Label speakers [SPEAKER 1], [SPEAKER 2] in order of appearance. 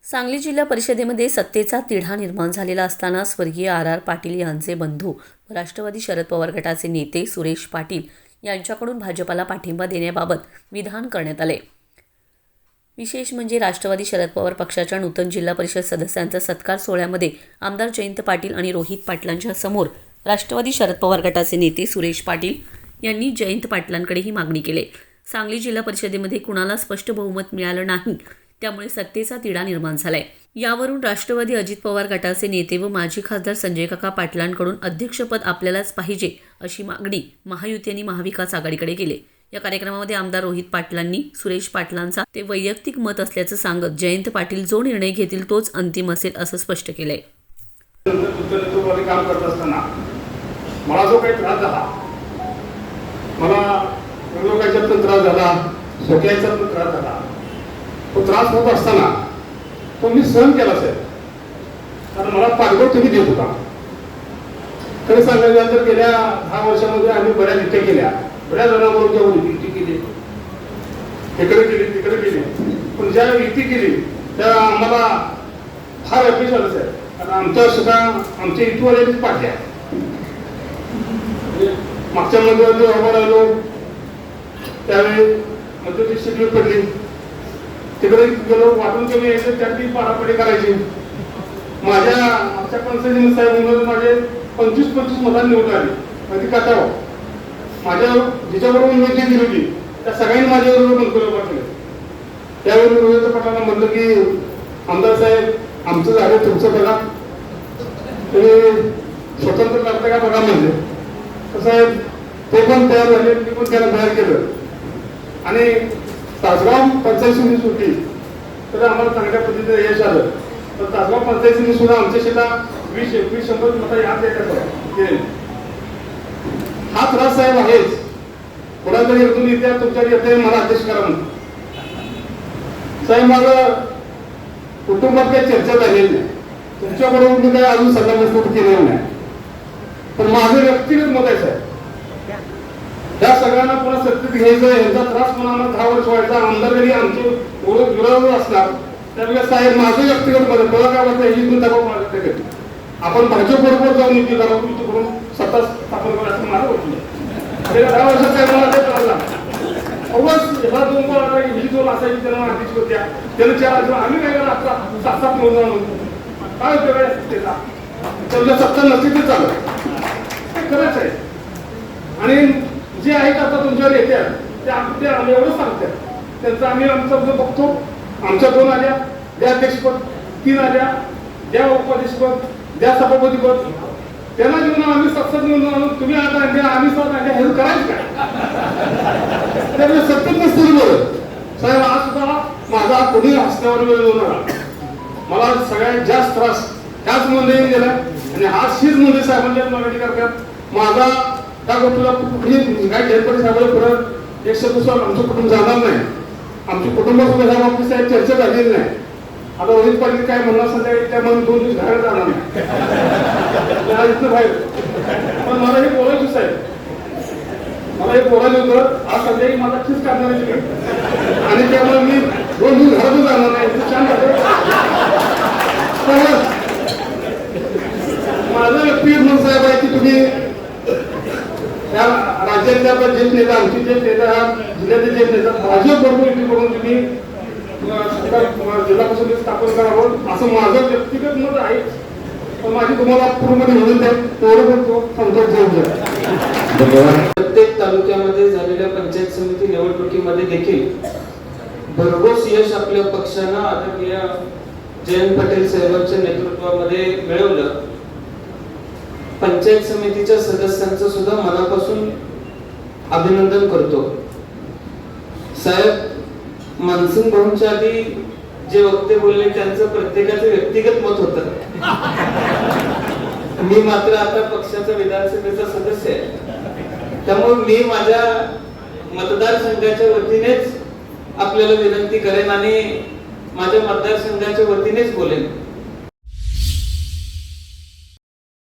[SPEAKER 1] सांगली जिल्हा परिषदेमध्ये सत्तेचा तिढा निर्माण झालेला असताना स्वर्गीय आर पाटील यांचे बंधू व राष्ट्रवादी शरद पवार गटाचे नेते सुरेश पाटील यांच्याकडून भाजपाला पाठिंबा देण्याबाबत विधान करण्यात आले। विशेष म्हणजे राष्ट्रवादी शरद पवार पक्षाच्या नूतन जिल्हा परिषद सदस्यांचा सत्कार सोहळ्यामध्ये आमदार जयंत पाटील आणि रोहित पाटलांच्या समोर राष्ट्रवादी शरद पवार गटाचे नेते सुरेश पाटील यांनी जयंत पाटलांकडे ही मागणी केली। सांगली जिल्हा परिषदेमध्ये कुणाला स्पष्ट बहुमत मिळालं नाही, त्यामुळे सत्तेचा तिढा निर्माण झालाय। यावरून राष्ट्रवादी अजित पवार गटाचे नेते व माजी खासदार संजय काका पाटलांकडून अध्यक्षपद आपल्यालाच पाहिजे अशी मागणी महायुतीने महाविकास आघाडीकडे केली। या कार्यक्रमामध्ये आमदार रोहित पाटलांनी सुरेश पाटलांचा ते वैयक्तिक मत असल्याचं सांगत जयंत पाटील जो निर्णय घेतील तोच अंतिम असेल असं स्पष्ट केलंय।
[SPEAKER 2] काम करत असताना मला जो काही त्रास झाला, मला लोकांचा त्रास झाला, सगळ्यांचा त्रास झाला, तो त्रास होत असताना तो मी सहन केला साहेब, कारण मला पाठबळ तुम्ही देत होता। खरं सांगायचं तर गेल्या 10 वर्षामध्ये आम्ही बऱ्याच युती केल्या, बऱ्याच जणांबरोबर जाऊन युती केली, इकडे केली तिकडे केली, पण ज्या युती केली त्या आम्हाला फार अपेक्षा झालं साहेब, कारण आमच्या सुद्धा आमच्या युतीवाल्यांनीच पाठल्या। मागच्या मध्ये उभं राहिलो त्यावेळी मध्ये शेड्यूल पडली, तिकडे गेलो, वाटून कमी यायचं त्यातली पाडापडी करायची। आमच्या पंचायती साहेब माझे 25-25 मतांनी निवडून आली, मध्ये काटाव माझ्या जिच्याबरोबर उमेदवारी दिली होती त्या सगळ्यांनी माझ्याबरोबर मनकुलं पाठवले। त्यावेळी रोहित पाटलांना म्हटलं की आमदार साहेब आमचं झालं, तुमचं बघा, तुम्ही स्वतंत्र करता का बघा म्हणले। साहेब ते पण तयार झाले, मी पण त्याला बाहेर केलं आणि तासगाव पंचायत समिती सुटली तर आम्हाला चांगल्या पद्धतीने यश आलं। तर तासगाव पंचायत समिती सुद्धा आमच्या शेता 20-21-100 मतं याद द्यायला हा त्रास साहेब आहेच। कोणाकडे येऊन येत्या तुमच्याकडे येते मला अध्यक्ष करा म्हणतो साहेब, माझं कुटुंबात काही चर्चा झालेली नाही, तुमच्याबरोबर मी काय अजून सल्लामसलत केलेलं नाही, पण माझं व्यक्तिगत मत आहे साहेब, त्या सगळ्यांना पुन्हा सत्तेत घ्यायचं, यांचा त्रास पुन्हा आम्हाला 10 वर्ष व्हायचा, आमदार जरी आमचे विरोध असणार त्यावेळेस साहेब माझं व्यक्तिगत मत आहे, मला काय वाटतं ही दबाव मागत आपण भाजपबरोबर जाऊन युती करा, युती करून सत्ता स्थापन करायचं मला वाटलं। 10 वर्षात साहेब मला ते त्रास झाला, अवघड ह्या 2 पाळा ही 2 असायची त्यांना अध्यक्ष होत्या, त्याला 4 आम्ही काय करा आता 7-7 निवडून आणून काय उपयोग आहे सत्तेचा, त्याच्या सत्ता नसती ते चालत, ते खरंच आहे। आणि जे आहेत आता तुमच्यावर येतात ते आम्ही एवढं सांगतात, त्यांचं आम्ही आमचं बघतो, आमच्या 2 आल्या द्या अध्यक्षपद, 3 आल्या द्या उपाध्यक्षपद, द्या सभापतीपद, त्यांना घेऊन आम्ही 7-7 निवडून आणून तुम्ही आता आणल्या आम्ही 7 आणल्या, हे करायचं काय? त्यामुळे सत्तेत नसतील बोलत साहेब। आज सुद्धा माझा कोणी हसण्यावर वेळ होणार, मला सगळ्यात जास्त त्रास त्याच मंडळीने दिला आणि आज शीच मंडळी साहेबांच्या मागणी करतात। माझा त्या गोष्टीला कुठली काय जयंत साहेबांना परत 1 शब्द आमचं कुटुंब जाणार नाही, आमच्या कुटुंबासोबत ह्या बाबतीत साहेब चर्चा झालेली नाही। आता रोहित पाटील काय म्हणणार संध्याकाळी त्यामध्ये 2 दिवस बाहेर जाणार नाही इथं बाहेर, पण मला हे बोलायचं साहेब, मला हे बोलायचं होतं आज संध्याकाळी माझा खिस काढणार आहे आणि त्यामुळे मी 2 दिवस घरातून जाणार नाही, छान झालं। माझं व्यक्तिगत मत साहेब आहे की तुम्ही या राज्यातल्या ज्येष्ठ नेता, आमचे ज्येष्ठ नेता, जिल्ह्याचे ज्येष्ठ नेता भाजपबरोबर युती करून तुम्ही जिल्हा परिषद स्थापन करावं असं माझं व्यक्तिगत मत आहे। पण माझी तुम्हाला पूर्णपणे विनंती आहे, तेवढं तो संतोष धन्यवाद।
[SPEAKER 3] प्रत्येक तालुक्यामध्ये झालेल्या पंचायत समिती निवडणुकीमध्ये देखील भरघोस यश आपल्या पक्षानं आदरणीय जयंत पाटील साहेबांच्या नेतृत्वामध्ये मिळवलं। पंचायत समितीच्या सदस्यांचं सुद्धा मनापासून अभिनंदन करतो साहेब। मानसिंग भाऊंच्या आधी जे वक्ते बोलले त्यांचं प्रत्येकाचं व्यक्तिगत मत होतं, मी मात्र आता पक्षाचा विधानसभेचा सदस्य आहे, त्यामुळे मी माझ्या मतदारसंघाच्या वतीनेच आपल्याला विनंती करेन आणि माझ्या मतदारसंघाच्या वतीनेच बोलेन।